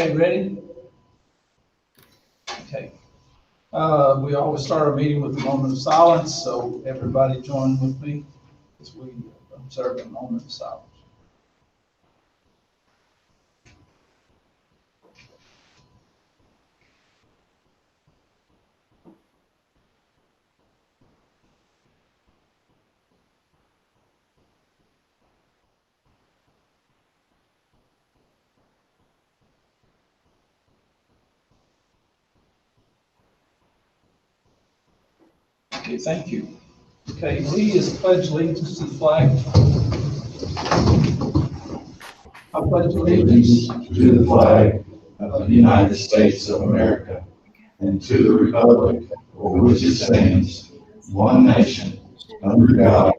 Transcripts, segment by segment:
Okay, ready? Okay. We always start our meeting with a moment of silence, so everybody join with me as we observe a moment of silence. Okay, thank you. Okay, please pledge allegiance to the flag. I pledge allegiance to the flag of the United States of America and to the republic for which it stands, one nation, under God,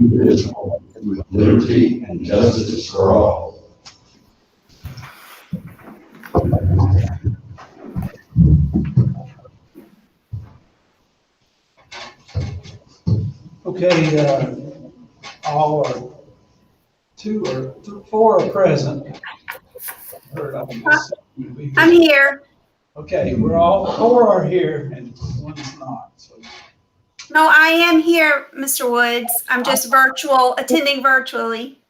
indivisible, with liberty and justice for all. Okay, all are four are present. I'm here. Okay, four are here and one is not. So. No, I am here, Mr. Woods. I'm just attending virtually.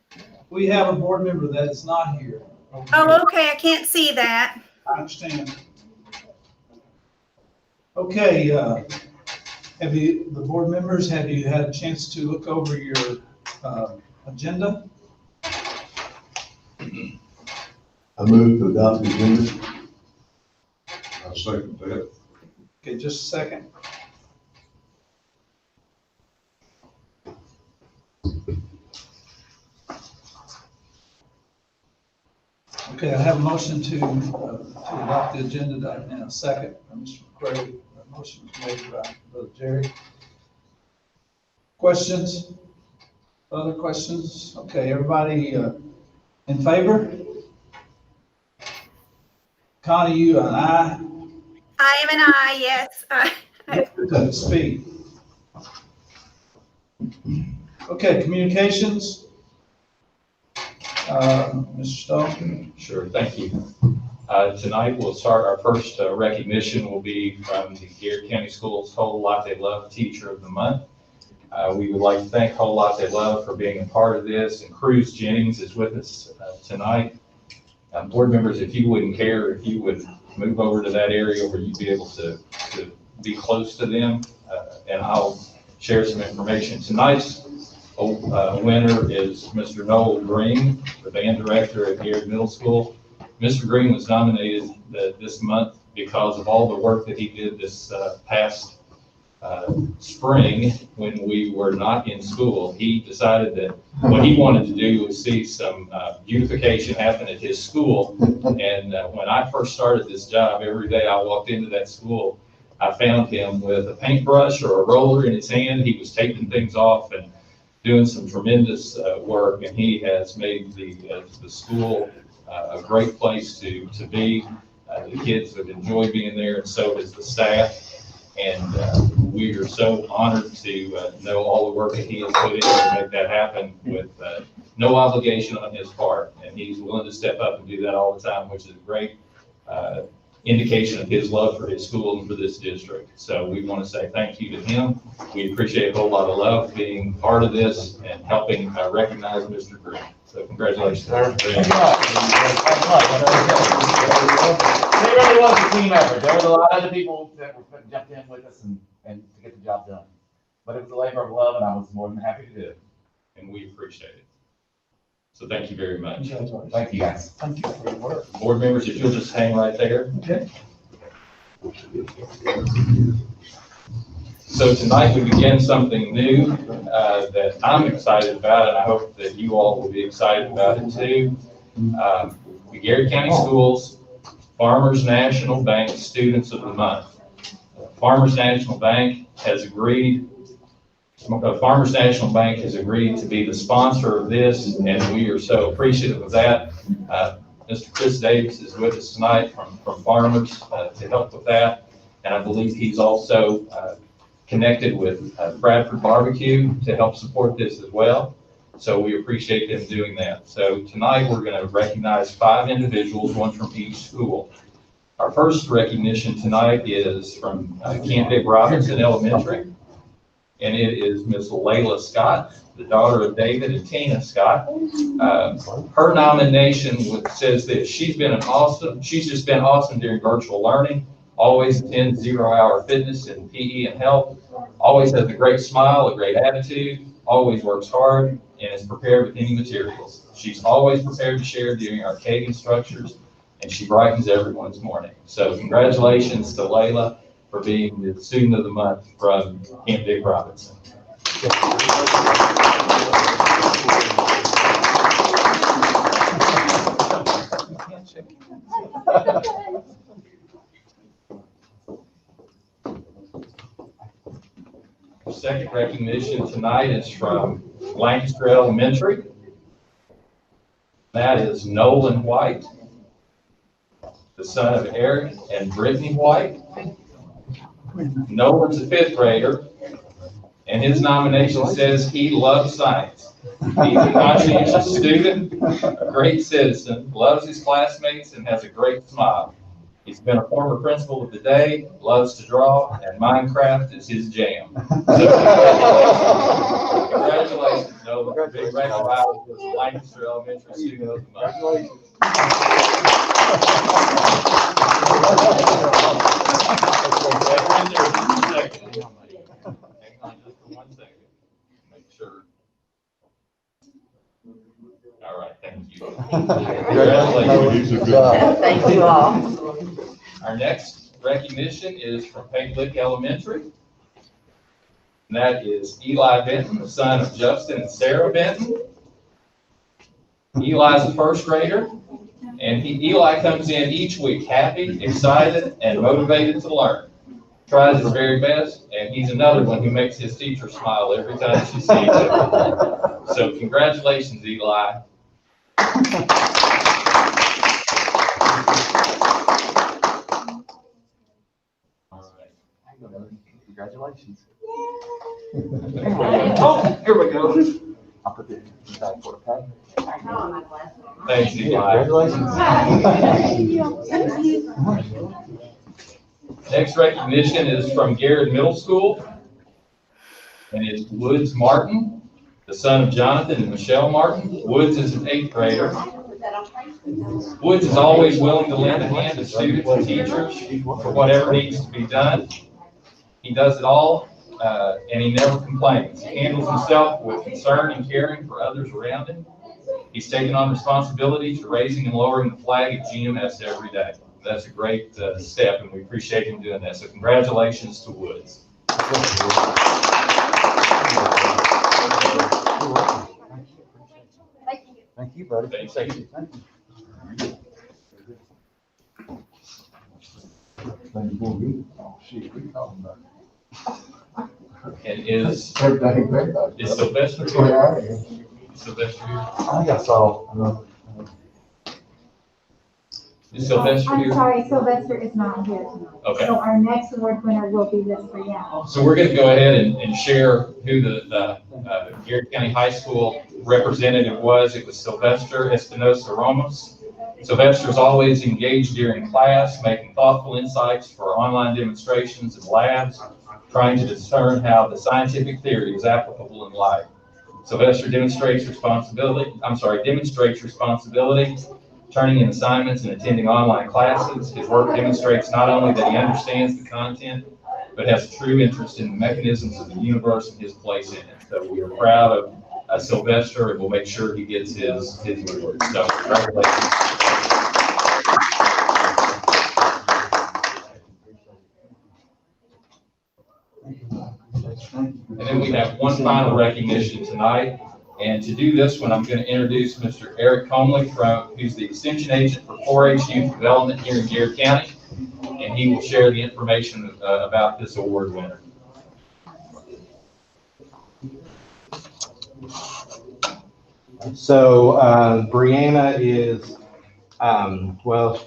We have a board member that is not here. Okay. Oh, okay. I can't see that. I understand. Okay, the board members, have you had a chance to look over your agenda? I move to adopt the agenda. I'll second that. Okay, just a second. Okay, I have a motion to adopt the agenda in a second from Mr. McCray. The motion was made by Brother Jerry. Questions? Other questions? Okay, everybody in favor? Connie, you an aye? I am an I, yes. Speak. Okay, communications. Mr. Stone. Sure, thank you. Tonight we'll start our first recognition will be from the Garrard County Schools Whole Lot They Love Teacher of the Month. We would like to thank Whole Lot They Love for being a part of this, and Cruz Jennings is with us tonight. Board members, if you wouldn't care, if you would move over to that area where you'd be able to be close to them, and I'll share some information. Tonight's winner is Mr. Noel Green, the band director at Garrard Middle School. Mr. Green was nominated this month because of all the work that he did this past spring when we were not in school. He decided that what he wanted to do was see some beautification happen at his school. And when I first started this job, every day I walked into that school, I found him with a paintbrush or a roller in his hand. He was taping things off and doing some tremendous work, and he has made the school a great place to be. The kids have enjoyed being there, and so does the staff. And we are so honored to know all the work that he has put in to make that happen with no obligation on his part. And he's willing to step up and do that all the time, which is a great indication of his love for his school and for this district. So we want to say thank you to him. We appreciate a whole lot of love being part of this and helping recognize Mr. Green. So congratulations. Thank you very much. It really was a team effort. There was a lot of other people that jumped in with us and to get the job done. But it was a labor of love, and I was more than happy to do it. And we appreciate it. So thank you very much. Thank you, guys. Thank you for your work. Board members, if you'll just hang right there. Okay. So tonight we begin something new that I'm excited about, and I hope that you all will be excited about it too. The Garrard County Schools Farmers National Bank Students of the Month. Farmers National Bank has agreed Farmers National Bank has agreed to be the sponsor of this, and we are so appreciative of that. Mr. Chris Davis is with us tonight from Farmers to help with that, and I believe he's also connected with Bradford Barbecue to help support this as well. So we appreciate them doing that. So tonight, we're going to recognize 5 individuals, one from each school. Our first recognition tonight is from Camp Dick Robinson Elementary, and it is Miss Layla Scott, the daughter of David and Tina Scott. Her nomination says that she's just been awesome during virtual learning, always attends 0-hour fitness and PE and health, always has a great smile, a great attitude, always works hard, and is prepared with any materials. She's always prepared to share during our caving structures, and she brightens everyone's morning. So congratulations to Layla for being the student of the month from Camp Dick Robinson. Our second recognition tonight is from Lancaster Elementary. That is Nolan White, the son of Eric and Brittany White. Nolan's a 5th grader, and his nomination says he loves science. He's a conscientious student, a great citizen, loves his classmates, and has a great smile. He's been a former principal of the day, loves to draw, and Minecraft is his jam. So, congratulations, Nolan, for being recognized as the Lancaster Elementary Student of the Month. Hang on just for 1 second. Make sure. All right, thank you. Congratulations. Thank you all. Our next recognition is from Peg Lick Elementary. And that is Eli Benton, the son of Justin and Sarah Benton. Eli's a 1st grader, and Eli comes in each week happy, excited, and motivated to learn. Tries his very best, and he's another one who makes his teacher smile every time she sees him. So congratulations, Eli. Congratulations. Oh, here we go. I'll put it inside for it, okay? Thanks, Eli. Next recognition is from Garrard Middle School, and it's Woods Martin, the son of Jonathan and Michelle Martin. Woods is an 8th grader. Woods is always willing to lend a hand to students and teachers for whatever needs to be done. He does it all, and he never complains. He handles himself with concern and caring for others around him. He's taken on responsibility to raising and lowering the flag at GMS every day. That's a great step, and we appreciate him doing that. So congratulations to Woods. Thank you, buddy. Thank you. And is Sylvester here? Sylvester here? I think I saw. Is Sylvester I'm here? sorry, Sylvester is not here tonight. Okay. So our next award winner will be this for you. So we're going to go ahead and share who the Garrett County High School representative was. It was Sylvester Espinosa Ramos. Sylvester is always engaged during class, making thoughtful insights for online demonstrations and labs, trying to discern how the scientific theory is applicable in life. Sylvester demonstrates responsibility, turning in assignments and attending online classes. His work demonstrates not only that he understands the content, but has a true interest in the mechanisms of the universe and his place in it. So we are proud of Sylvester, and we'll make sure he gets his award. So congratulations. And then we have one final recognition tonight. And to do this one, I'm going to introduce Mr. Eric Comley, who's the Extension Agent for 4-H Youth Development here in Garrett County. And he will share the information about this award winner. So Brianna is, well,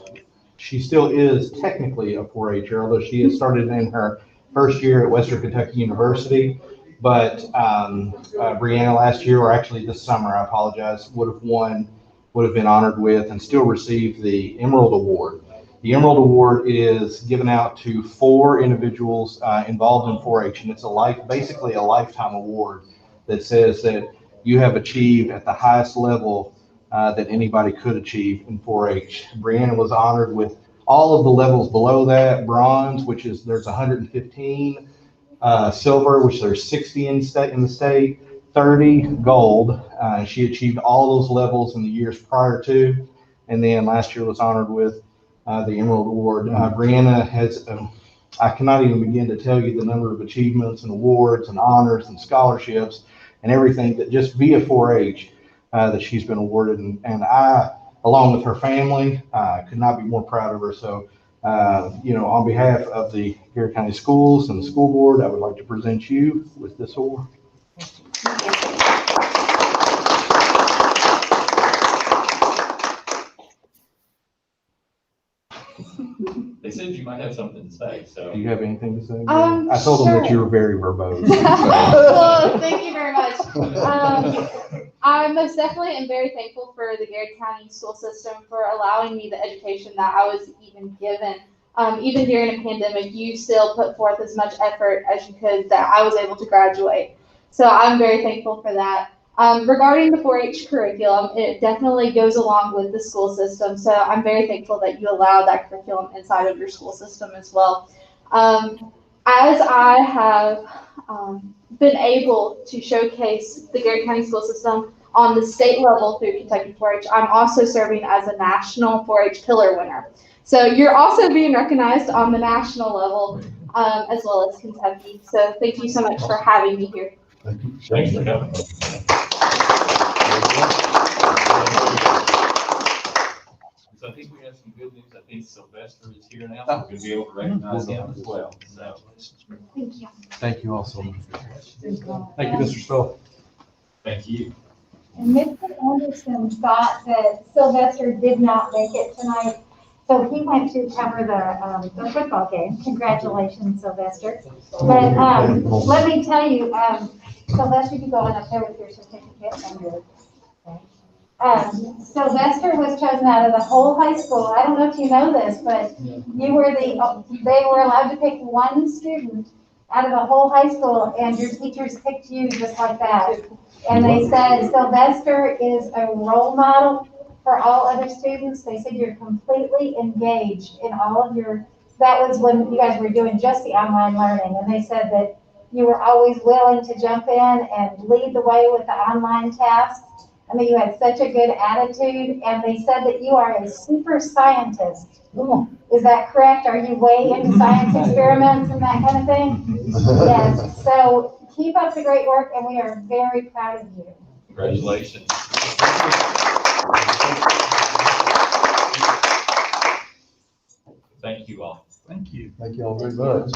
she still is technically a 4-H'er, although she has started in her first year at Western Kentucky University. But Brianna last year, or actually this summer, I apologize, would have been honored with and still receive the Emerald Award. The Emerald Award is given out to 4 individuals involved in 4-H, and it's basically a lifetime award that says that you have achieved at the highest level that anybody could achieve in 4-H. Brianna was honored with all of the levels below that: bronze, which is there's 115, silver, which there's 60 in the state, 30 gold. She achieved all those levels in the years prior to, and then last year was honored with the Emerald Award. Brianna has, I cannot even begin to tell you the number of achievements and awards and honors and scholarships and everything that just via 4-H that she's been awarded. And I, along with her family, could not be more proud of her. So, on behalf of the Garrard County Schools and the school board, I would like to present you with this award. They said you might have something to say, so. Do you have anything to say? I told them that Sure. you were very verbose. Well, thank you very much. I most definitely am very thankful for the Garrard County school system for allowing me the education that I was even given. Even during a pandemic, you still put forth as much effort as you could that I was able to graduate. So I'm very thankful for that. Regarding the 4-H curriculum, it definitely goes along with the school system. So I'm very thankful that you allow that curriculum inside of your school system as well. As I have been able to showcase the Garrard County school system on the state level through Kentucky 4-H, I'm also serving as a national 4-H pillar winner. So you're also being recognized on the national level as well as Kentucky. So thank you so much for having me here. Thank you. Thanks for coming. So I think we have some good news. I think Sylvester is here now, so we're going to be able to recognize him as well. So. Thank you. Thank you all so much. Thank you, Mr. Stoll. Thank you. And Mr. Anderson thought that Sylvester did not make it tonight, so he went to cover the football game. Congratulations, Sylvester. But let me tell you, Sylvester, you go on up there with your certificate and your. Sylvester was chosen out of the whole high school. I don't know if you know this, but they were allowed to pick one student out of the whole high school, and your teachers picked you just like that. And they said Sylvester is a role model for all other students. They said you're completely engaged in all of that was when you guys were doing just the online learning. And they said that you were always willing to jump in and lead the way with the online tasks. I mean, you had such a good attitude, and they said that you are a super scientist. Is that correct? Are you way into science experiments and that kind of thing? Yes. So keep up the great work, and we are very proud of you. Congratulations. Thank you all. Thank you. Thank you all very much.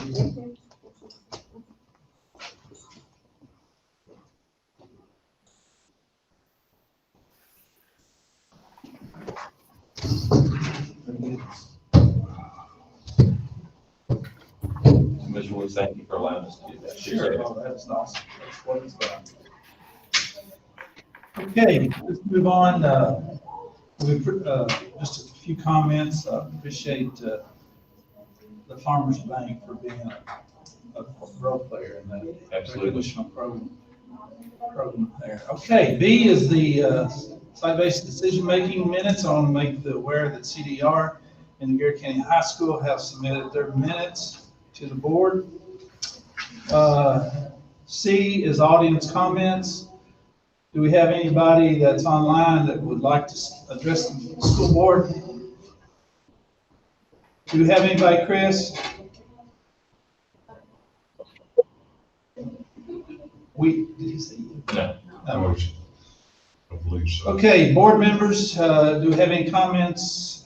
Mr. Woods, thank you for allowing us to do that. Sure. Oh, that's awesome. That's what it's about. Okay, let's move on. Just a few comments. I appreciate the Farmers Bank for being a role player in that Absolutely. recognition program there. Okay, B is the site-based decision-making minutes. I want to make the aware that CDR and the Garrard County High School have submitted their minutes to the board. C is audience comments. Do we have anybody that's online that would like to address the school board? Do we have anybody, Chris? Did he see you? No. No. I believe so. Okay, board members, do we have any comments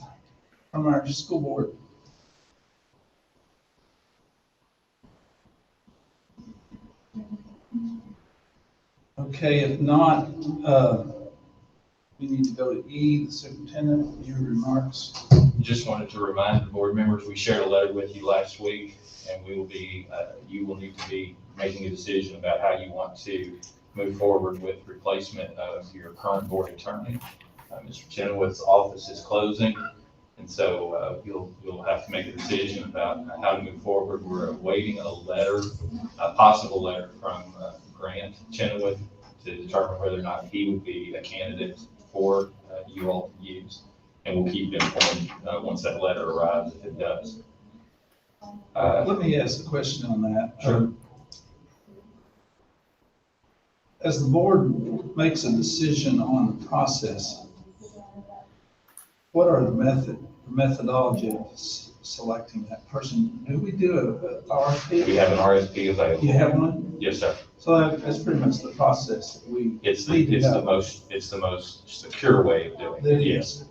from our school board? Okay, if not, we need to go to E, the superintendent, your remarks. Just wanted to remind the board members, we shared a letter with you last week, and we will be, you will need to be making a decision about how you want to move forward with replacement of your current board attorney. Mr. Chenoweth's office is closing, and so you'll have to make a decision about how to move forward. We're awaiting a possible letter from Grant Chenoweth to determine whether or not he would be a candidate for you all to use, and we'll keep you informed once that letter arrives, if it does. Let me ask a question on that. Sure. As the board makes a decision on the process, what are the methodology of selecting that person? Do we do a RFP? We have an RFP available. You have one? Yes, sir. So that's pretty much the process that we It's need to the go. most secure way of doing it. Yes.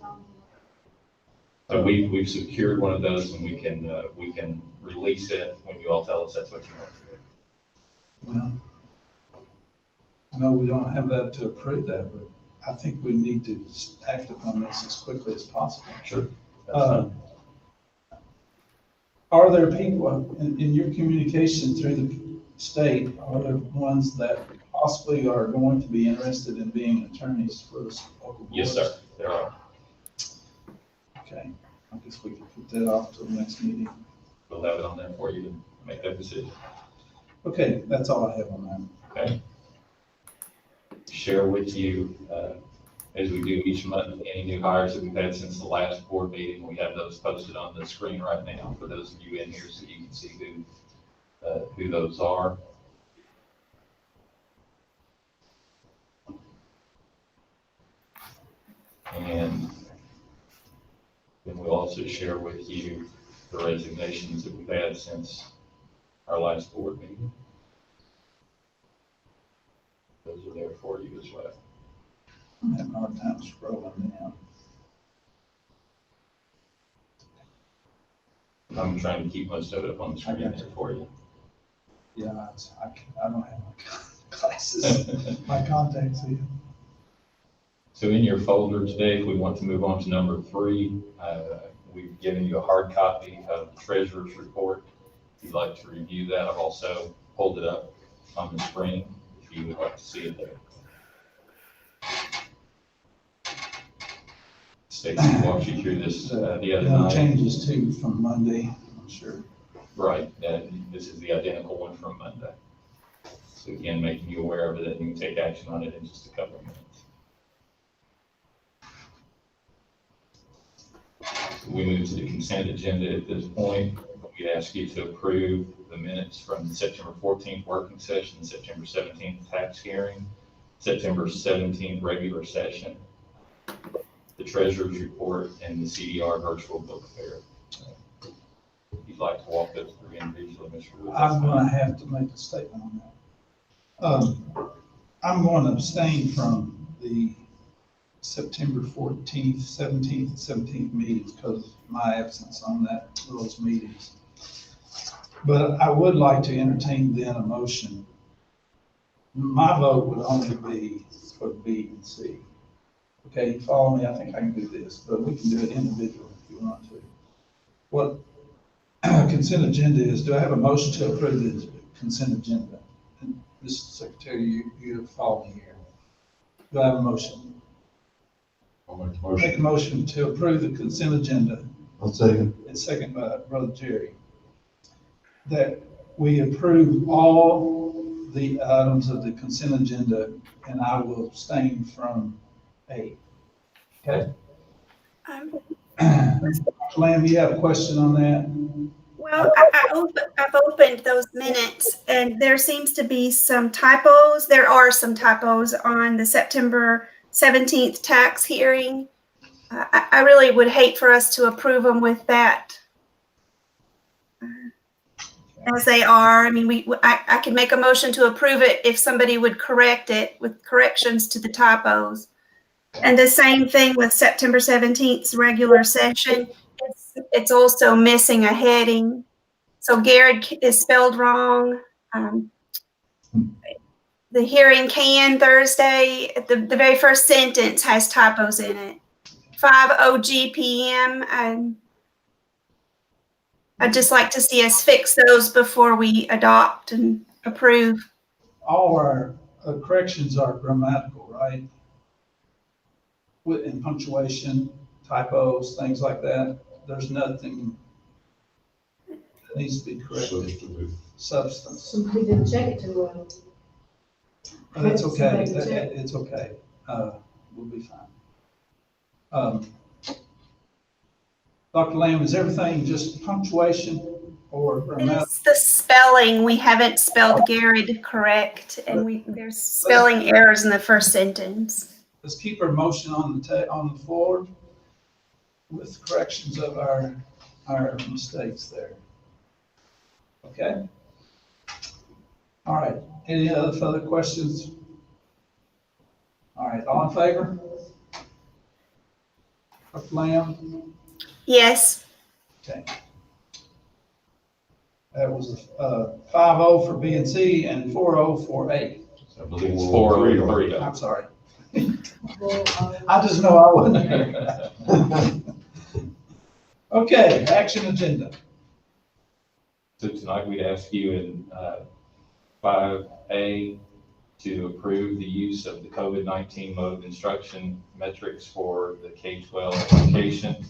So we've secured one of those, and we can release it when you all tell us that's what you want to do. Well, no, we don't have that to approve that, but I think we need to act upon this as quickly as possible. Sure. Are there people in your communication through the state, are there ones that possibly are going to be interested in being attorneys for the local boards? Yes, sir. There are. Okay, I guess we can put that off till the next meeting. We'll have it on there for you to make that decision. Okay, that's all I have on that. Okay. Share with you, as we do each month, any new hires that we've had since the last board meeting. We have those posted on the screen right now for those of you in here, so you can see who those are. And then we'll also share with you the resignations that we've had since our last board meeting. Those are there for you as well. I'm having a hard time scrolling down. I'm trying to keep most of it up on the screen there for you. Yeah, I don't have my glasses, my contacts here. So in your folder today, if we want to move on to number 3, we've given you a hard copy of the treasurer's report. If you'd like to review that, I've also pulled it up on the screen if you would like to see it there. Stacy walked you through this the other No night. changes too from Monday, I'm sure. Right, and this is the identical one from Monday. So again, making you aware of it, and you can take action on it in just a couple of minutes. We move to the consent agenda at this point. We ask you to approve the minutes from the September 14th working session, September 17th tax hearing, September 17th regular session, the treasurer's report, and the CDR virtual book fair. If you'd like to walk those through individually, Mr. Wood. I'm gonna have to make a statement on that. I'm going to abstain from the September 14th, 17th, and 17th meetings because of my absence on those meetings. But I would like to entertain then a motion. My vote would only be for B and C. Okay, you follow me? I think I can do this, but we can do it individually if you want to. What consent agenda is, do I have a motion to approve the consent agenda? And Mr. Secretary, you follow me here. Do I have a motion? I'll make the Make motion. a motion to approve the consent agenda, I'll second. and second by Brother Jerry, that we approve all the items of the consent agenda, and I will abstain from A. Okay? Lamb, you have a question on that? Well, I've opened those minutes and there seems to be some typos. There are some typos on the September 17th tax hearing. I really would hate for us to approve them with that as they are. I mean, I can make a motion to approve it if somebody would correct it with corrections to the typos. And the same thing with September 17th's regular session. It's also missing a heading. So Garrard is spelled wrong. The hearing Thursday, the very first sentence has typos in it. 5 GPM. I'd just like to see us fix those before we adopt and Approve. All our corrections are grammatical, right? And punctuation, typos, things like that. There's nothing that needs to be corrected. Substance. Somebody didn't check it too well. But that's okay. Somebody check. It's okay. We'll be fine. Dr. Lamb, is everything just punctuation or grammatical? It's the spelling. We haven't spelled Garrard correct, and there's spelling errors in the first sentence. Let's keep our motion on the floor with corrections of our mistakes there. Okay? All right. Any other further questions? All right. All in favor? Dr. Lamb? Yes. Okay. That was 5-0 for B and C and 4-0 for A. I believe it's 403. I'm sorry. I just know I wasn't there. Okay, action agenda. So tonight we'd ask you in 5A to approve the use of the COVID-19 mode of instruction metrics for the K-12 education.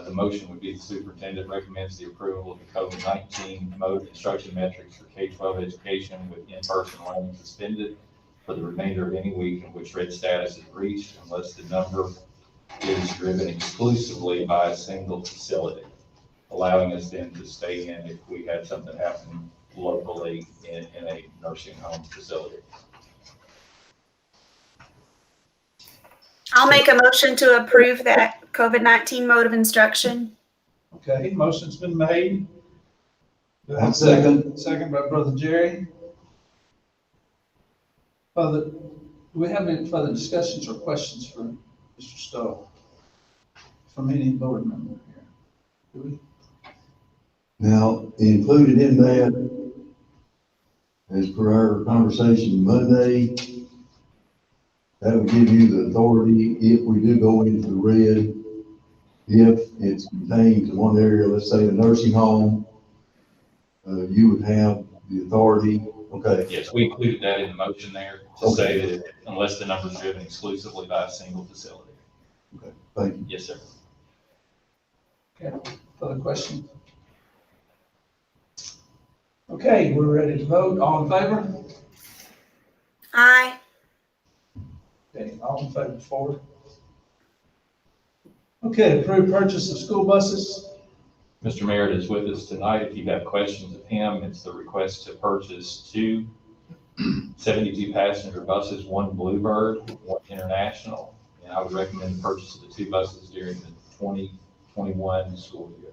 The motion would be the superintendent recommends the approval of the COVID-19 mode of instruction metrics for K-12 education with in-person learning suspended for the remainder of any week in which red status is reached unless the number is driven exclusively by a single facility, allowing us then to stay in if we had something happen locally in a nursing home facility. I'll make a motion to approve that COVID-19 mode of instruction. Okay, motion's been made. Do I have a Second. Second by Brother Jerry. Do we have any further discussions or questions for Mr. Stowe? From any board member here? Do we? Now, included in that, as per our conversation Monday, that will give you the authority if we do go into the red, if it's contained to one area, let's say a nursing home, you would have the authority. Okay. Yes, we included that in the motion there to say that unless the number is driven exclusively by a single facility. Okay, thank you. Yes, sir. Okay, further questions? Okay, we're ready to vote. All in favor? Aye. Okay, all in favor, forward. Okay, approved purchase of school buses. Mr. Merritt is with us tonight. If you have questions of him, it's the request to purchase 2 72 passenger buses, 1 Bluebird, 1 International. And I would recommend the purchase of the 2 buses during the 2021 school year.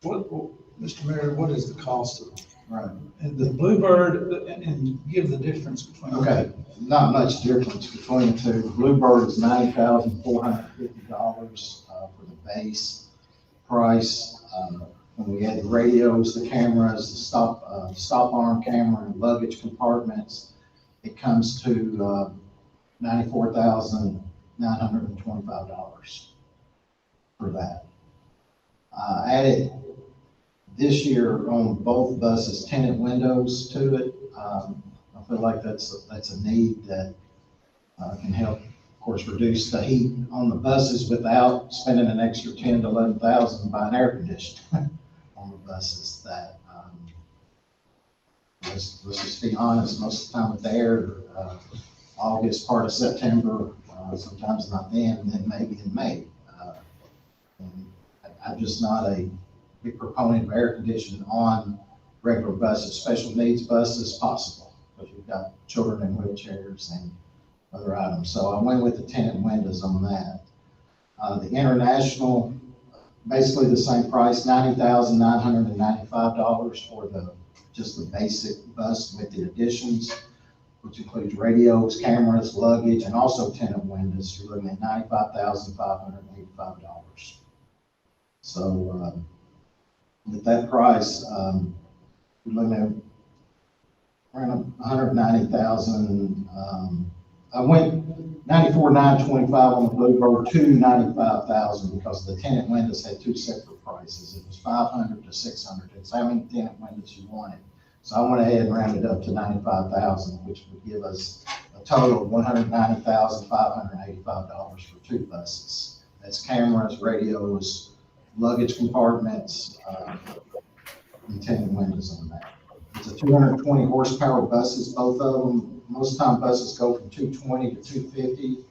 What, Mr. Mayor, what is the cost of, and the Bluebird, and give the difference between? Okay, not much difference between the two. The Bluebird is $90,450 for the base price. When we add the radios, the cameras, the stop arm camera, and luggage compartments, it comes to $94,925 for that. Added this year on both buses, tinted windows to it. I feel like that's a need that can help, of course, reduce the heat on the buses without spending an extra $10,000 to $11,000 buying air conditioning on the buses. That let's just be honest, most of the time it's there, August, part of September, sometimes not then, and then maybe in May. And I'm just not a big proponent of air conditioning on regular buses, special needs buses possible, because you've got children in wheelchairs and other items. So I went with the tinted windows on that. The International, basically the same price, $90,995 for just the basic bus with the additions, which includes radios, cameras, luggage, and also tinted windows. You're looking at $95,585. So with that price, we're looking at around $190,000 I went 94,925 on the Bluebird to 95,000 because the tenant windows had two separate prices. It was 500 to 600. It's how many tenant windows you wanted. So I went ahead and rounded up to 95,000, which would give us a total of $190,585 for two buses. That's cameras, radios, luggage compartments, and tenant windows on that. It's a 220 horsepower buses, both of them. Most time buses go from 220 to 250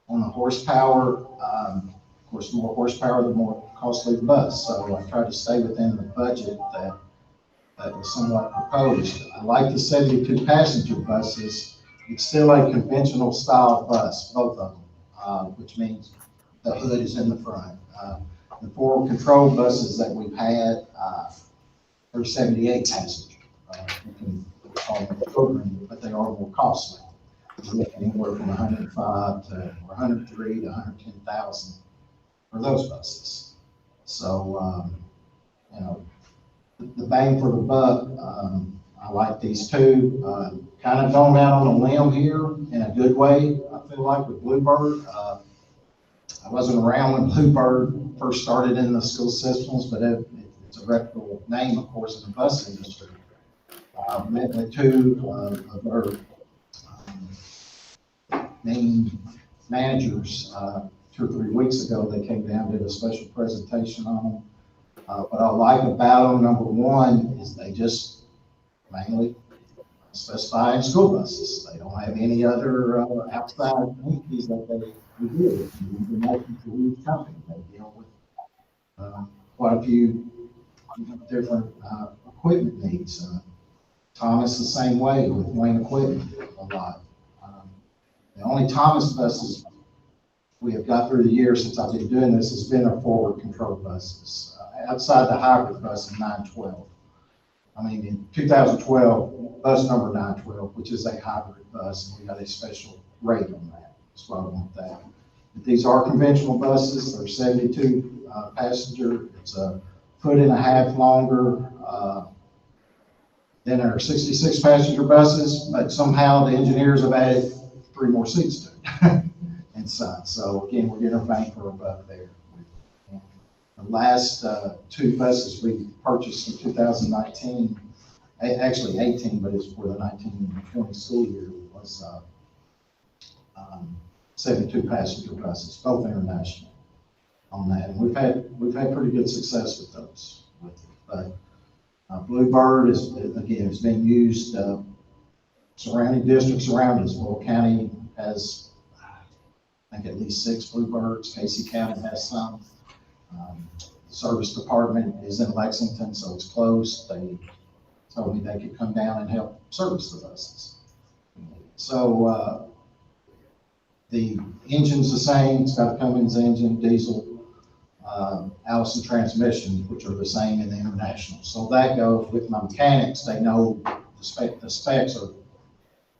on the horsepower. Of course, the more horsepower, the more costly the bus. So I tried to stay within the budget that was somewhat proposed. I like the 72 passenger buses. It's still a conventional style bus, both of them, which means the hood is in the front. The four control buses that we've had are 78 passenger. We can call them children, but they are more costly. We're looking anywhere from 105 to 103 to 110,000 for those buses. So, you know, the bang for the buck, I like these two. Kind of going out on a limb here in a good way, I feel like, with Bluebird. I wasn't around when Bluebird first started in the school systems, but it's a reputable name, of course, in the bus industry. Met with two of our main managers 2 or 3 weeks ago. They came down, did a special presentation on them. What I like about them, number one, is they just mainly specify in school buses. They don't have any other outside entities that they do. For each company, they deal with quite a few different equipment needs. Thomas the same way with Wayne Equipment a lot. The only Thomas buses we have got through the years since I've been doing this has been our forward control buses. Outside the hybrid bus in 912. I mean, in 2012, bus number 912, which is a hybrid bus, and we got a special rate on that. That's why I want that. But these are conventional buses. They're 72 passenger. It's a 1.5 foot longer than our 66 passenger buses, but somehow the engineers have added 3 more seats to it inside. So again, we're getting our bang for our buck there. The last 2 buses we purchased in 2019, actually 18, but it's for the 19-20 school year, was 72 passenger buses, both international on that. And we've had pretty good success with those. But Bluebird is, again, it's been used surrounding districts around us. Will County has, I think, at least 6 Bluebirds. Casey County has some. The service department is in Lexington, so it's close. They told me they could come down and help service the buses. So the engine's the same. It's got a Cummins engine, diesel, Allison transmission, which are the same in the international. So that goes with my mechanics. They know the specs are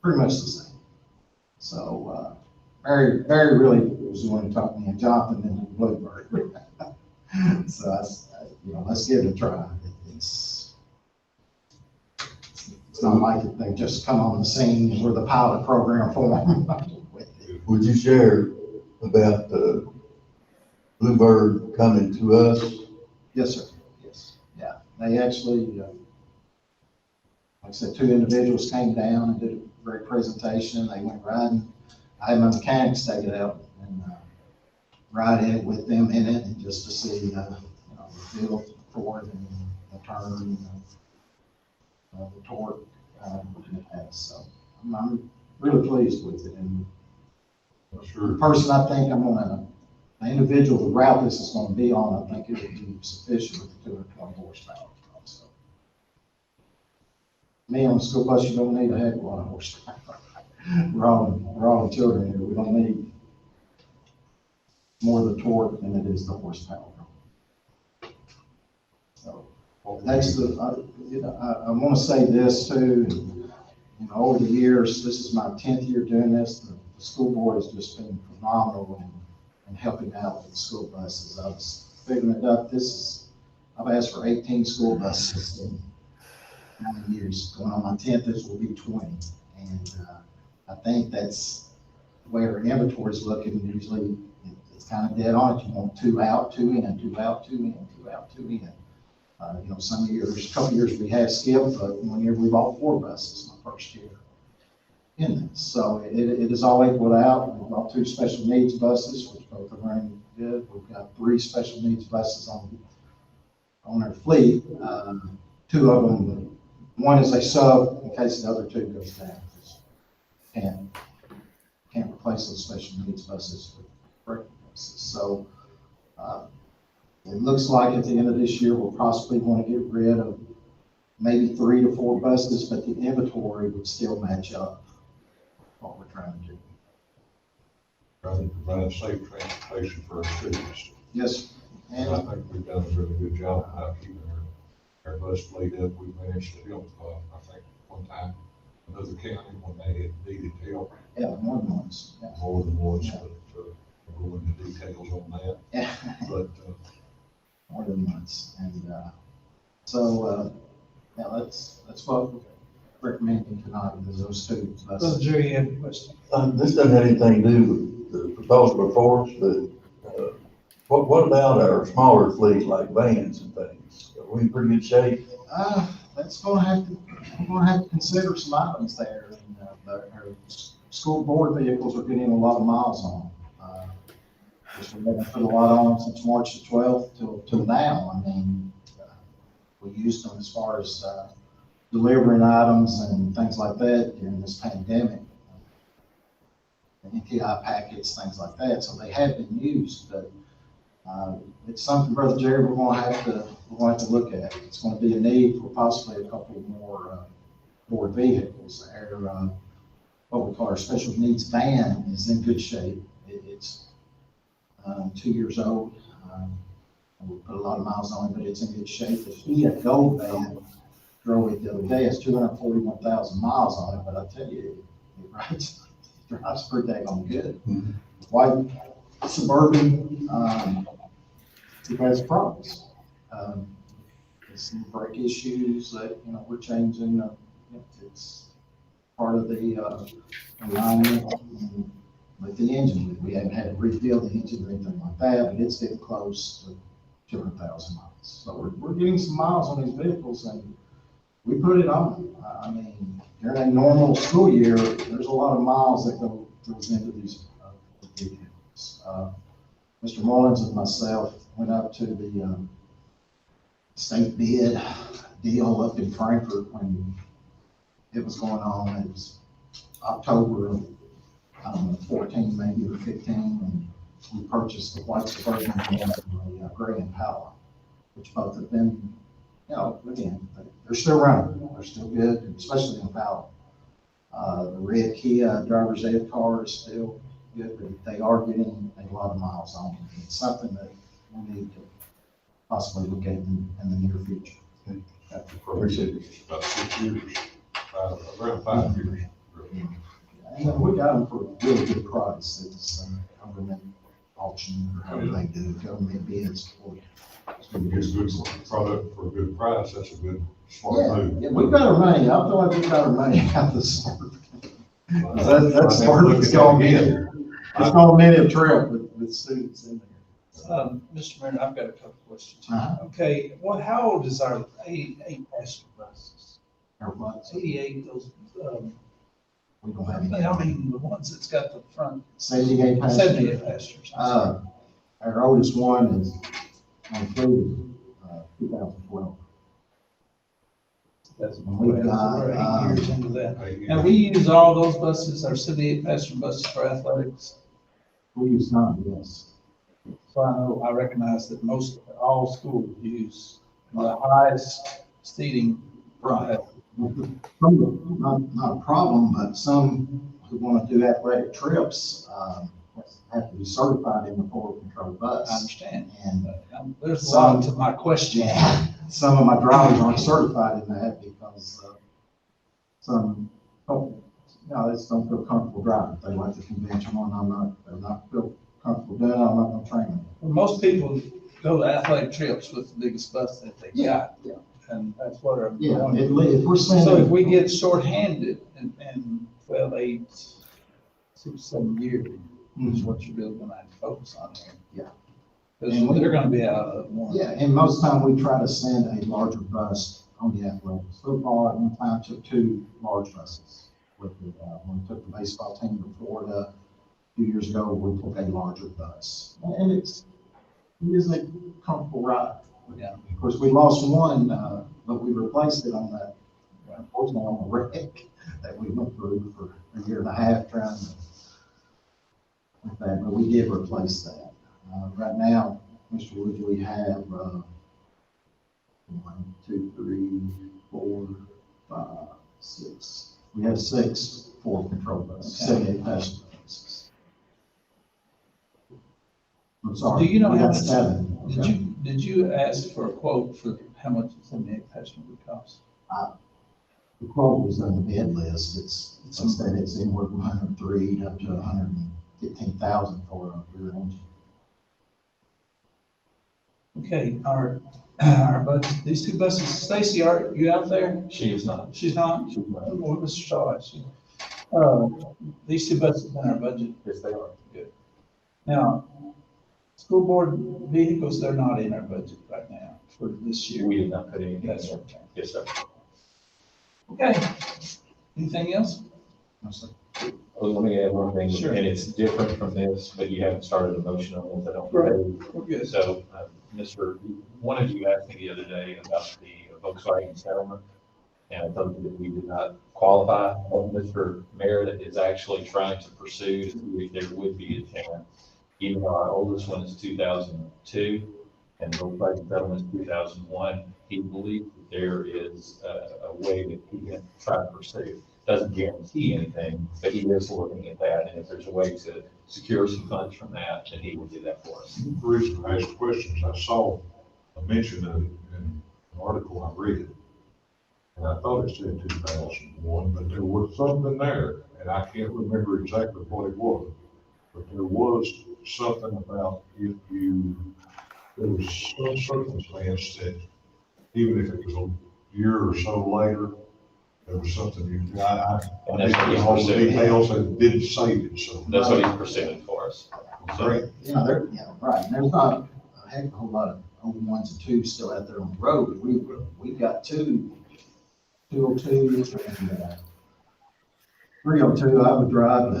pretty much the same. So Barry really was the one who taught me, and Jonathan and Bluebird. So let's give it a try. It's not like they just come on the scene where the pilot program form. Would you share about the Bluebird coming to us? Yes, sir. Yes. Yeah. They actually, like I said, 2 individuals came down and did a great presentation. They went riding. I had my mechanics take it out and ride in it with them in it, and just to see the feel for it and the turn, the torque it has. So I'm really pleased with it. And the person I think the individual, the route this is going to be on, I think it would be sufficient with the 220 horsepower. So me on the school bus, you don't need a heck of a lot of horsepower. We're all children here. We don't need more of the torque than it is the horsepower. So that's I want to say this too. Over the years, this is my 10th year doing this. The school board has just been phenomenal in helping out with the school buses. I was figuring it up. I've asked for 18 school buses in 9 years. Going on my 10th, this will be 20. And I think that's where inventory's looking, usually it's kind of dead on it. You want 2 out, 2 in, 2 out, 2 in, 2 out, 2 in. Some years, a couple years we have skipped, but 1 year we bought 4 buses my first year in this. So it is all equaled out. We bought 2 special needs buses, which both are running good. We've got 3 special needs buses on our fleet. 2 of them, one is a sub in case the other 2 goes down. Can't replace those special needs buses with regular buses. So it looks like at the end of this year, we'll possibly want to get rid of maybe 3 to 4 buses, but the inventory would still match up what we're trying to do. Trying to provide safe transportation for our students. Yes. And I think we've done a really good job about keeping our bus fleet up. We managed to help, I think, one time, another county when they had needed help. Yeah, more than once. Yeah. More than once, but we'll go into details on that. Yeah. But More than once. And yeah, that's what we're recommending tonight, is those 2 So buses. Jerry, you have a question? This doesn't have anything to do with the proposal before us, but, what about our smaller fleet, like vans and things? Are we in pretty good shape? That's we're gonna have to consider some items there. And, our school board vehicles are getting a lot of miles on them. We haven't put a lot on them since March the 12th till now. I mean, we used them as far as delivering items and things like that during this pandemic. NTI packets, things like that. So they have been used, but it's something, Brother Jerry, we're going to have to look at. It's going to be a need for possibly a couple more board vehicles. What we call our special needs van is in good shape. It's 2 years old. We put a lot of miles on it, but it's in good shape. The Kia Gold van, drove it the other day, it's 241,000 miles on it, but I tell you, it drives pretty daggone good. Mhm. White Suburban, it has problems. There's some brake issues that, we're changing. It's part of the alignment with the engine. We haven't had to rebuild the engine or anything like that, but it's getting close to 200,000 miles. So we're getting some miles on these vehicles, and we put it on. I mean, during a normal school year, there's a lot of miles that goes into these vehicles. Mr. Mullins and myself went up to the state bid deal up in Frankfurt when it was going on. It was October of, I don't know, 14 maybe or 15, and we purchased the white Suburban and the gray Impala, which both have been, again, they're still running. They're still good, especially Impala. The red Kia driver's ed car is still good, but they are getting a lot of miles on them. It's something that we need to possibly look at in the near future. appreciate it. About 6 years, around 5 years. And we got them for a really good price. It's government auction or however they do, government bids. So we get a good product for a good price, that's a good, smart move. Yeah, we've got our money. I feel like we've got our money out the smart. That's smart. It's going to be, it's going to be a trip with students in there. Mr. Mayor, I've got a couple questions. Uh-huh. Okay, how old is our 88 passenger buses? Our butts. 88, those, We don't have any. I mean, the ones that's got the front, 78 passengers. 78 passengers. Our oldest one is on fleet, 2012. That's, We've got, we're 8 years into that. Hey, And we use all those buses, our 78 passenger buses for athletics. We use none, yes. So I recognize that all schools use the highest seating. Right. Some, not a problem, but some who want to do athletic trips, have to be certified in the forward control bus. I understand. And There's a lot to my question. yeah, some of my drivers aren't certified in that because, some, they just don't feel comfortable driving. They like the conventional, and they're not feel comfortable doing it. I'm not gonna train them. Well, most people go to athletic trips with the biggest bus that they got. Yeah. And that's what I'm Yeah, going. if we're sending. So if we get shorthanded and 12, 8, 6, 7 years, is what you're really gonna have to focus on here. Yeah. Because they're gonna be out of one. Yeah, and most time we try to send a larger bus on the athletics. Football, at one time, took 2 large buses. When we took the baseball team to Florida a few years ago, we took a larger bus. And it is a comfortable ride. Yeah. Of course, we lost one, but we replaced it on that, unfortunately, on the wreck that we went through for a year and a half trying to, with that, but we did replace that. Right now, Mr. Woods, we have, 1, 2, 3, 4, 5, 6. We have 6 4 control buses, Okay. 78 passenger buses. I'm sorry. Do you know we how got much- 7. Did you ask for a quote for how much the 78 passenger would cost? The quote was on the bid list. It's said it's anywhere from 103 up to 115,000 for a rear engine. Okay, our budget, these 2 buses, Stacy, are you out there? She is not. She's not? She's not. Well, Mr. Shaw, actually. These 2 buses in our budget. Yes, they are. Good. Now, school board vehicles, they're not in our budget right now for this year. We did not put anything That's there. okay. Yes, sir. Okay. Anything else? No, sir. Well, let me add one thing, Sure. and it's different from this, but you haven't started a motion on this, I don't Right. believe. We're good. So, one of you asked me the other day about the Volkswagen settlement, and I told you that we did not qualify. What Mr. Merritt is actually trying to pursue to see if there would be a chance, even though our oldest one is 2002, and the Volkswagen settlement is 2001, he believes that there is a way that he can try to pursue. Doesn't guarantee anything, but he is looking at that, and if there's a way to secure some funds from that, then he will do that for us. The reason I asked questions, I saw a mention of it in an article I read. And I thought it said 2001, but there was something there, and I can't remember exactly what it was. But there was something about if there was some circumstance that even if it was a year or so later, there was something And that's what he's all the pursuing. details and didn't save it, so. That's what he's pursuing for us. Great. Yeah, right. And there's not a heck of a whole lot of 01s and 2s still out there on the road. We've got 202s and 302. I would drive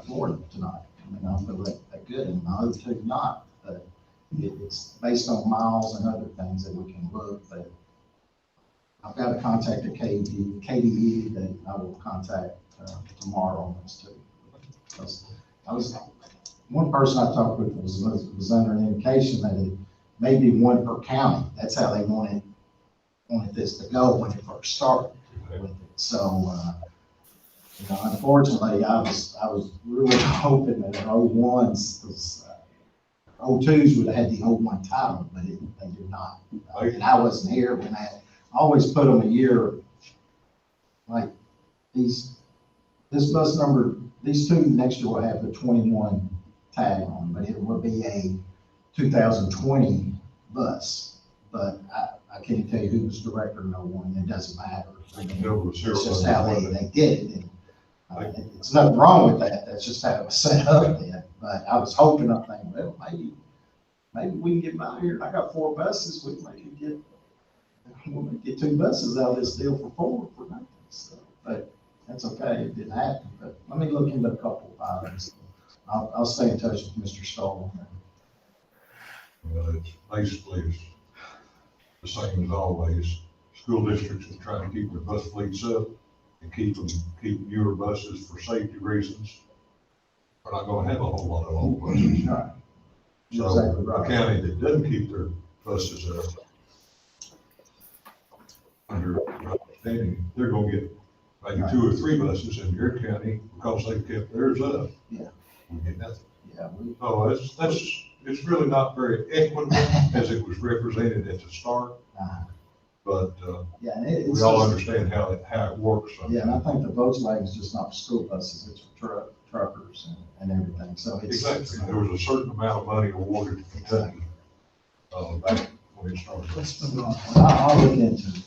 to Florida tonight. I mean, I don't feel that good, and my other 2 not. But it's based on miles and other things that we can look. But I've got to contact a KDE that I will contact tomorrow on those 2. Because one person I talked with was under an indication that it may be 1 per county. That's how they wanted this to go when it first started with it. So, unfortunately, I was really hoping that the 01s, because 02s would have had the 01 title, but they did not. And I wasn't here when I always put them a year, like this bus number, these 2 next year will have the 21 tag on, but it will be a 2020 bus. But I can't tell you who was director in 01, it doesn't matter. I mean, it's just how they did it. And, it's nothing wrong with that, that's just how it was set up then. But I was hoping, I think, well, maybe we can get by here. I got 4 buses, we might get 2 buses out of this deal for nothing. So, but that's okay, it didn't happen. But let me look into a couple of items. I'll stay in touch with Mr. Stoll. It's basically the same as always. School districts are trying to keep their bus fleets up and keep newer buses for safety reasons. We're not gonna have a whole lot of old buses. Right. So Exactly a right. county that doesn't keep their buses up, under understanding, they're gonna get maybe 2 or 3 buses in your county because they kept theirs up. Yeah. We get nothing. Yeah, So it's really not very equitable as it was represented at the start, but, yeah, and it's we all just- understand how it works. Yeah, and I think the Volkswagen's just not for school buses, it's for truckers and everything, so it's. Exactly. There was a certain amount of money awarded to Kentucky, back when it started. Let's move on. I'll look into it.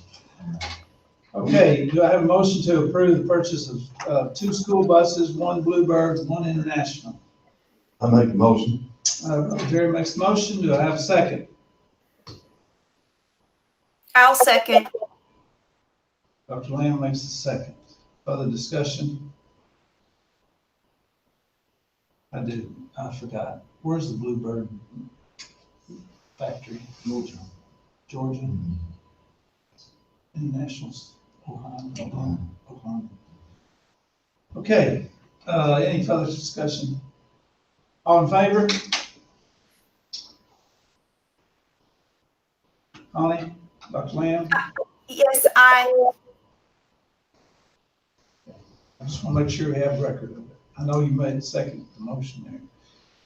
Okay, do I have a motion to approve the purchase of 2 school buses, 1 Bluebird, 1 International? I make the motion. Jerry makes the motion. Do I have a second? I'll second. Dr. Lamb makes the second. Further discussion? I forgot. Where's the Bluebird factory? Georgia. Georgia? Internationals, Oklahoma. Okay, any further discussion? All in favor? Connie, Dr. Lamb? Yes, I just want to make sure we have record of it. I know you made the motion there.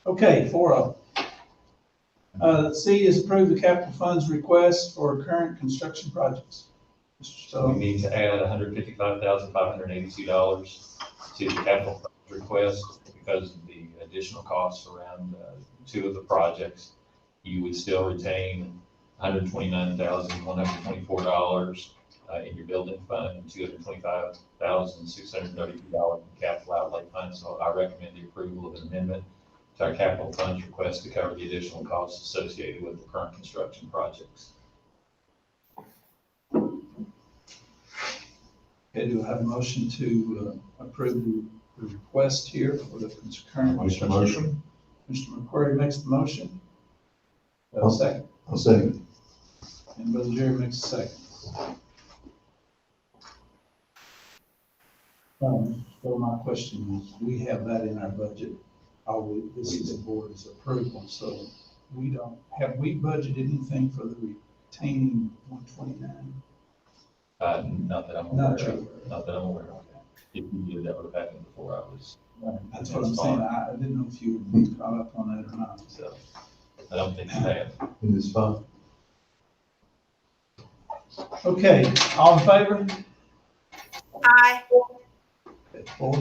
Okay, 4-0. C is approve the capital funds request for current construction projects. So we need to add $155,582 to the capital funds request because of the additional costs around 2 of the projects. You would still retain $129,124 in your building fund and $225,632 in capital outlay fund. So I recommend the approval of an amendment to our capital funds request to cover the additional costs associated with the current construction projects. Okay, do I have a motion to approve the request here for the current construction? Mr. McQuarrie makes the motion. I'll second. I'll second. And Brother Jerry makes a second. So my question is, we have that in our budget. This is the board's approval, so have we budgeted anything for the retaining 129? Not that I'm aware Not of. true. Not that I'm aware of. If you did, that would have happened before I was. That's what I'm saying. I didn't know if you would be caught up on that or not. So I don't think you have. In this spot. Okay, all in favor? Aye. Okay, 4.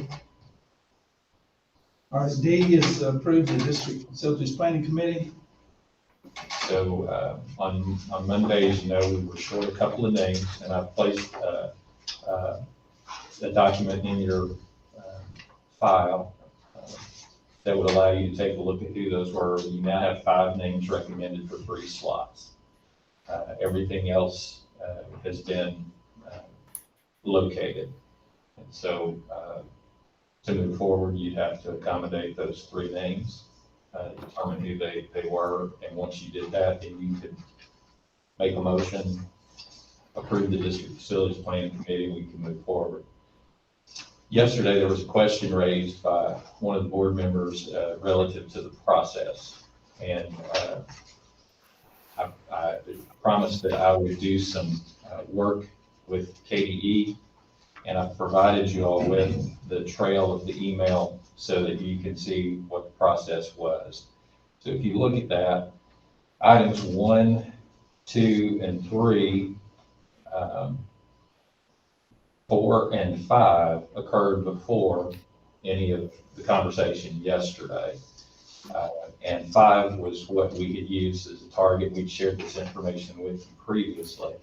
All right, D is approve the district facilities planning committee. So on Mondays, we were short a couple of names, and I placed a document in your file that would allow you to take a look at who those were. You now have 5 names recommended for 3 slots. Everything else has been located. And so to move forward, you'd have to accommodate those 3 names. Determine who they were, and once you did that, then you could make a motion, approve the district facilities planning committee, and we can move forward. Yesterday, there was a question raised by one of the board members relative to the process, and I promised that I would do some work with KDE, and I've provided you all with the trail of the email so that you can see what the process was. So if you look at that, items 1, 2, and 3, 4 and 5 occurred before any of the conversation yesterday. And 5 was what we had used as a target. We'd shared this information with you previously.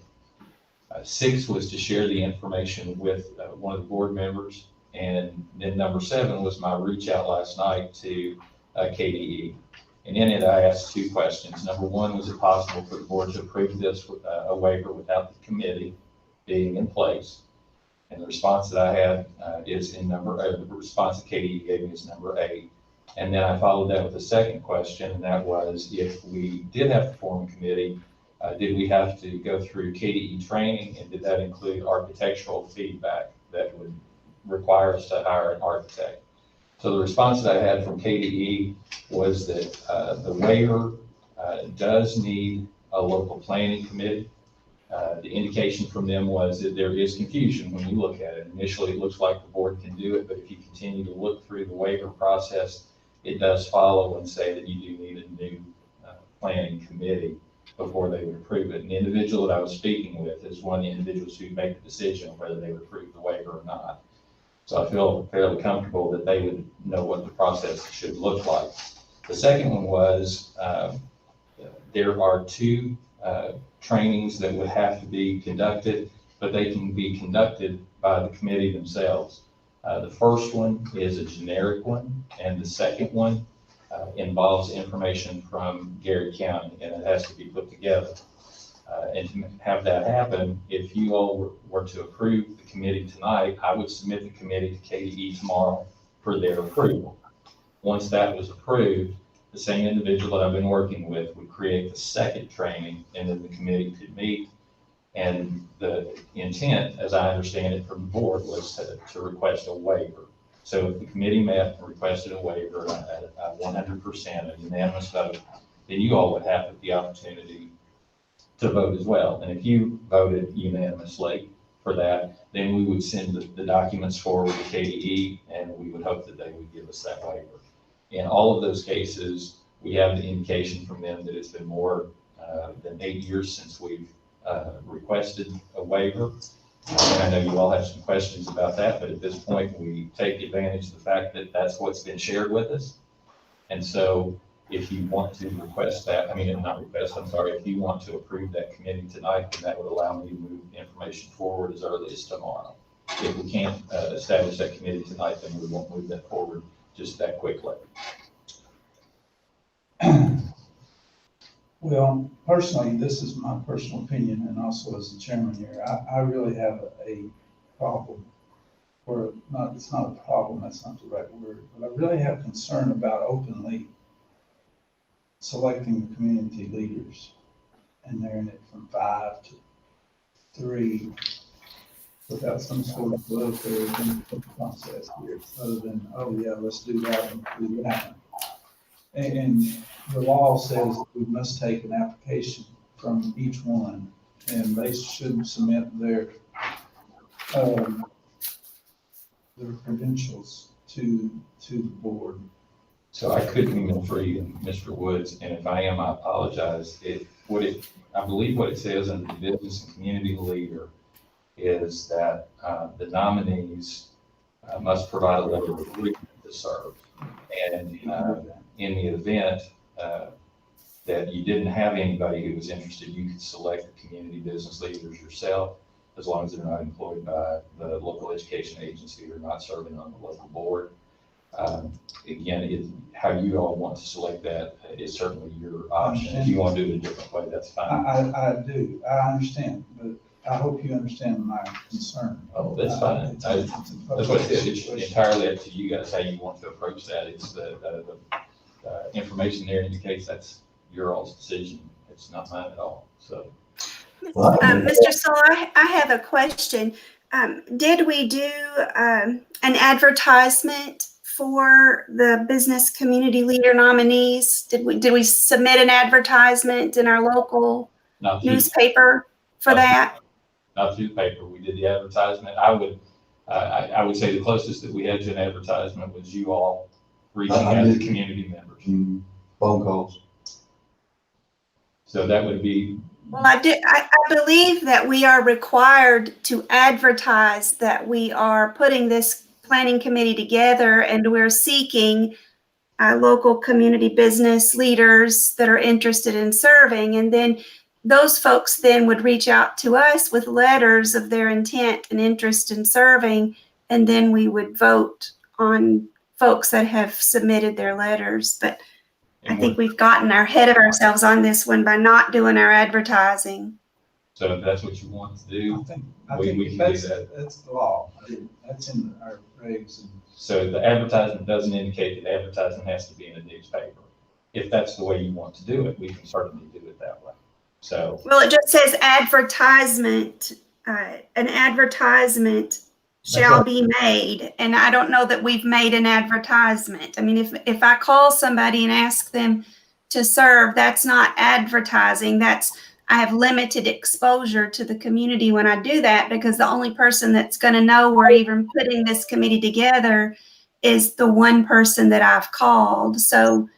6 was to share the information with one of the board members. And then number 7 was my reach out last night to KDE. And in it, I asked 2 questions. Number 1, was it possible for the board to approve this with a waiver without the committee being in place? And the response that I had is in the response that KDE gave me is number 8. And then I followed that with a second question, and that was, if we did have to form a committee, did we have to go through KDE training, and did that include architectural feedback that would require us to hire an architect? So the response that I had from KDE was that the waiver does need a local planning committee. The indication from them was that there is confusion when you look at it. Initially, it looks like the board can do it, but if you continue to look through the waiver process, it does follow and say that you do need a new planning committee before they would approve it. And the individual that I was speaking with is one of the individuals who make the decision on whether they would approve the waiver or not. So I feel fairly comfortable that they would know what the process should look like. The second one was there are 2 trainings that would have to be conducted. but they can be conducted by the committee themselves. The first one is a generic one, and the second one involves information from Garrard County, and it has to be put together. And to have that happen, if you all were to approve the committee tonight, I would submit the committee to KDE tomorrow for their approval. Once that was approved, the same individual that I've been working with would create the second training, and then the committee could meet. And the intent, as I understand it from the board, was to request a waiver. So if the committee met and requested a waiver at 100%, a unanimous vote, then you all would have the opportunity to vote as well. And if you voted unanimously for that, then we would send the documents forward to KDE, and we would hope that they would give us that waiver. In all of those cases, we have the indication from them that it's been more than 8 years since we've requested a waiver. And I know you all have some questions about that, but at this point, we take advantage of the fact that that's what's been shared with us. And so if you want to request that, if you want to approve that committee tonight, then that would allow me to move information forward as early as tomorrow. If we can't establish that committee tonight, then we won't move that forward just that quickly. Well, personally, this is my personal opinion, and also as the chairman here, I really have a problem, or not, it's not a problem, that's not the right word, but I really have concern about openly selecting the community leaders, and they're in it from 5 to 3 without some sort of political process here, other than, oh yeah, let's do that and do that. And the law says we must take an application from each one, and they should submit their credentials to the board. So I couldn't email for you, Mr. Woods, and if I am, I apologize. I believe what it says under the business and community leader is that the nominees must provide a letter of agreement to serve. And in the event that you didn't have anybody who was interested, you could select the community business leaders yourself, as long as they're not employed by the local education agency or not serving on the local board. Again, how you all want to select that is certainly your option. If you want to do it a different way, that's fine. I do, I understand, but I hope you understand my concern. Oh, that's fine. That's what it is. It's entirely up to you guys how you want to approach that. It's the information there indicates that's your all's decision. It's not mine at all. So, Mr. Soul, I have a question. Did we do an advertisement for the business community leader nominees? Did we submit an advertisement in our local newspaper for that? Not through the paper. We did the advertisement. I would say the closest that we had to an advertisement was you all reaching out to community members. Phone calls. So that would be. Well, I believe that we are required to advertise that we are putting this planning committee together, and we're seeking local community business leaders that are interested in serving. And then those folks then would reach out to us with letters of their intent and interest in serving, and then we would vote on folks that have submitted their letters. But I think we've gotten ahead of ourselves on this one by not doing our advertising. So if that's what you want to do, I we think can that's, do that. that's the law. That's in our regs. So the advertisement doesn't indicate that advertising has to be in a newspaper. If that's the way you want to do it, we can certainly do it that way. So. Well, it just says advertisement, an advertisement shall be made. And I don't know that we've made an advertisement. I mean, if I call somebody and ask them to serve, that's not advertising. I have limited exposure to the community when I do that, because the only person that's going to know we're even putting this committee together is the one person that I've called. So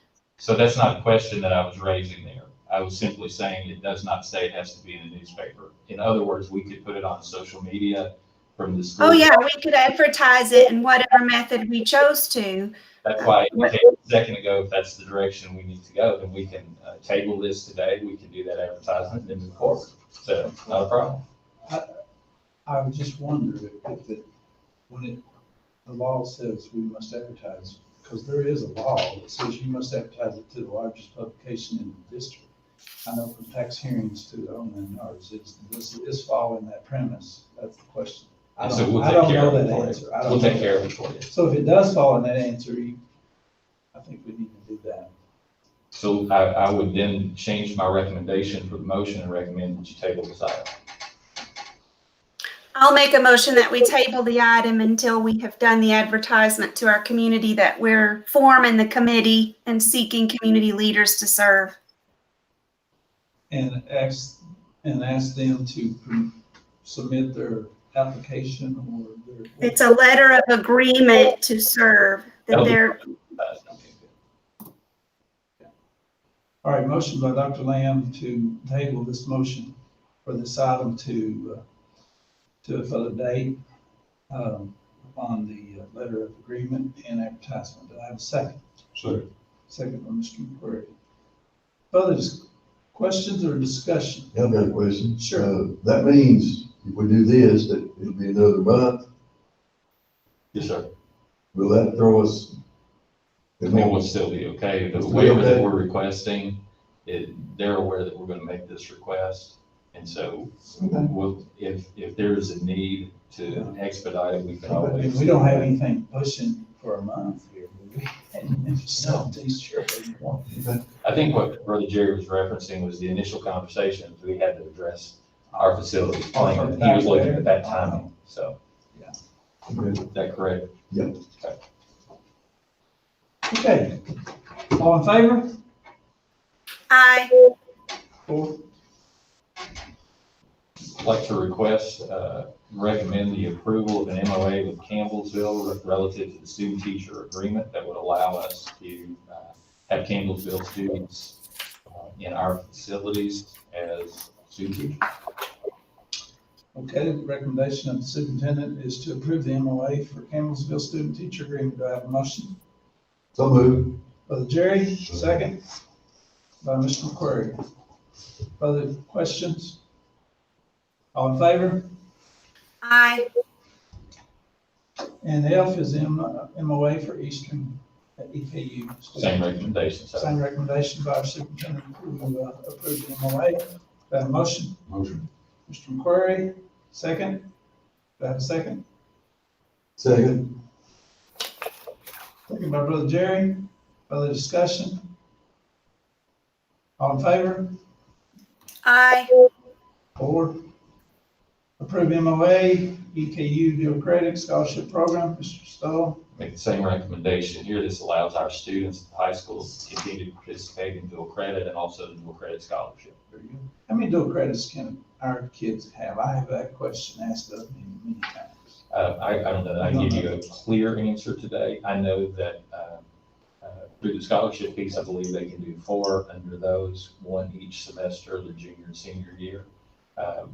that's not a question that I was raising there. I was simply saying it does not say it has to be in a newspaper. In other words, we could put it on social media from the school. Oh yeah, we could advertise it in whatever method we chose to. That's why I indicated a second ago, if that's the direction we need to go, then we can table this today. We can do that advertisement and then move forward. So not a problem. I would just wonder if when the law says we must advertise, because there is a law that says you must advertise it to the largest publication in the district. I know from tax hearings to the own and ours, does this fall in that premise? That's the question. I And so don't, we'll I take don't care know of it that for you. answer. I don't We'll take know. care of it for you. So if it does fall in that answer, I think we need to do that. So I would then change my recommendation for the motion and recommend that you table this item. I'll make a motion that we table the item until we have done the advertisement to our community that we're forming the committee and seeking community leaders to serve. And ask them to submit their application or their. It's a letter of agreement to serve that they're, All right, motion by Dr. Lamb to table this motion for this item to a further date on the letter of agreement and advertisement. Do I have a second? Second. Second by Mr. McQuarrie. Further questions or discussion? I've got a question. Sure. That means if we do this, that it'll be another month. Yes, sir. Will that throw us? It will still be okay. The It's waiver that okay. we're requesting, they're aware that we're going to make this request. And so if there is a need to expedite it, we can always. We don't have anything pushing for a month here, do we? And so, sure. I think what Brother Jerry was referencing was the initial conversations we had to address our facilities plan. And he was looking at that timing. So, is that correct? Yep. Okay. All in favor? aye. 4. I'd like to recommend the approval of an MOA with Campbellsville relative to the student-teacher agreement that would allow us to have Campbellsville students in our facilities as student teachers. Okay, the recommendation of the superintendent is to approve the MOA for Campbellsville student teacher agreement. Do I have a motion? So moved. Brother Jerry, second. By Mr. McQuarrie. Further questions? All in favor? Aye. And F is MOA for Eastern at EKU. Same recommendation. So Same recommendation by our superintendent to approve the MOA. Do I have a motion? Motion. Mr. McQuarrie, second. Do I have a second? Second. Second by Brother Jerry. Further discussion? All in favor? Aye. 4. Approve MOA, EKU dual credit scholarship program. Mr. Stoll. make the same recommendation here. This allows our students at the high schools to continue to participate in dual credit and also the dual credit scholarship. How many dual credits can our kids have? I have that question asked of me many times. I don't know that I can give you a clear answer today. I know that through the scholarship piece, I believe they can do 4 under those, 1 each semester, their junior and senior year.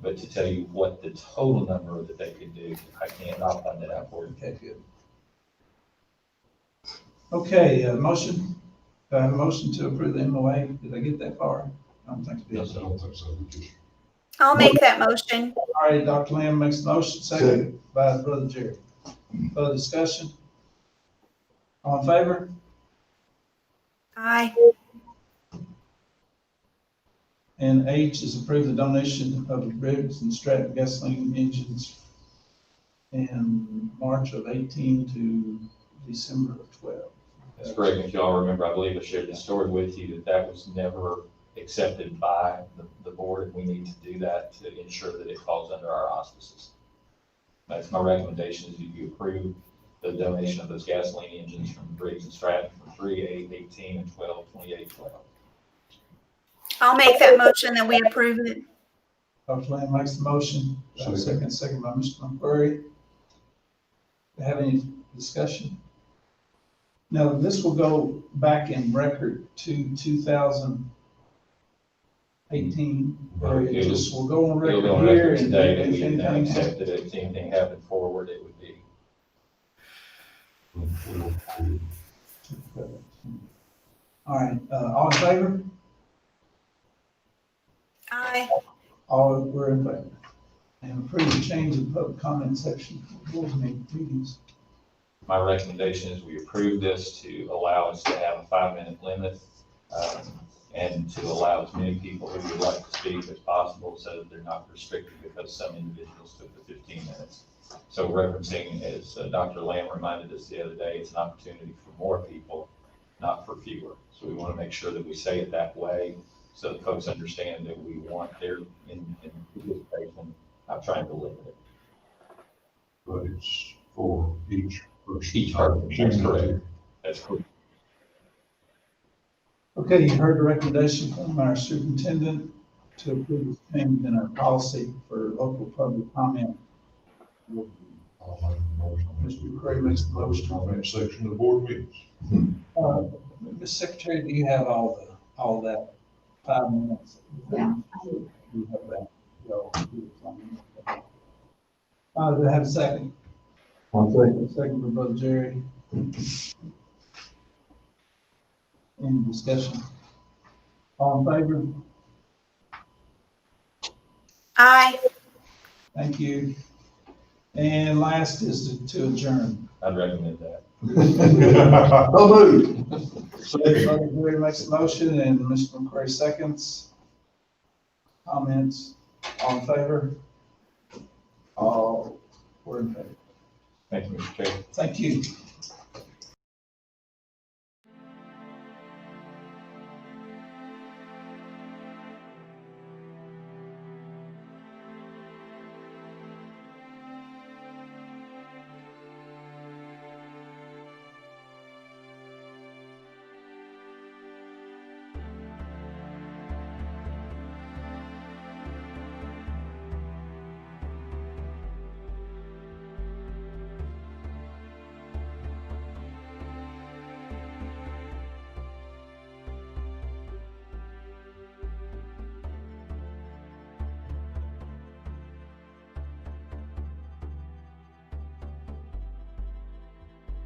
But to tell you what the total number that they could do, I can't. I'll find that out for you. Okay, good. Okay, motion. Do I have a motion to approve the MOA? Did I get that far? I don't think I Yes, did. I don't think so. I'll make that motion. All right, Dr. Lamb makes the motion, second by Brother Jerry. Further discussion? All in favor? Aye. And H is approve the donation of the Briggs and Stratton gasoline engines in March of 18 to December of 12. That's correct. If y'all remember, I believe I shared the story with you that was never accepted by the board, and we need to do that to ensure that it falls under our auspices. That's my recommendation, is you approve the donation of those gasoline engines from Briggs and Stratton for 3/8/18 and 12/28/12. I'll make that motion that we approve it. Dr. Lamb makes the motion. Second by Mr. McQuarrie. Do you have any discussion? Now, this will go back in record to 2018. Or it just will go on It'll record go on here. record And today that if we now anything accepted it. If anything happened forward, it would be. All right, all in favor? Aye. All, we're in favor. And approve the change in public comment section for board meetings. My recommendation is we approve this to allow us to have a 5-minute limit, and to allow as many people who would like to speak as possible so that they're not restricted because some individuals took the 15 minutes. So referencing, as Dr. Lamb reminded us the other day, it's an opportunity for more people, not for fewer. So we want to make sure that we say it that way so that folks understand that we want their in participation, not trying to limit it. But it's for each person. Each person, that's correct. That's correct. Okay, you heard the recommendation from our superintendent to approve this change in our policy for local public comment. I'll make a motion. Mr. Craig makes the motion. Comment section of the board meetings. Ms. Secretary, do you have all that 5 minutes? Yeah. You have that. So, do I have a second? One second. Second for Brother Jerry. Any discussion? All in favor? Aye. Thank you. And last is to adjourn. I'd recommend that. So moved. Brother Jerry makes a motion and Mr. McCray seconds. Comments? All in favor? All, we're in favor. Thank you, Mr. Chair. Thank you.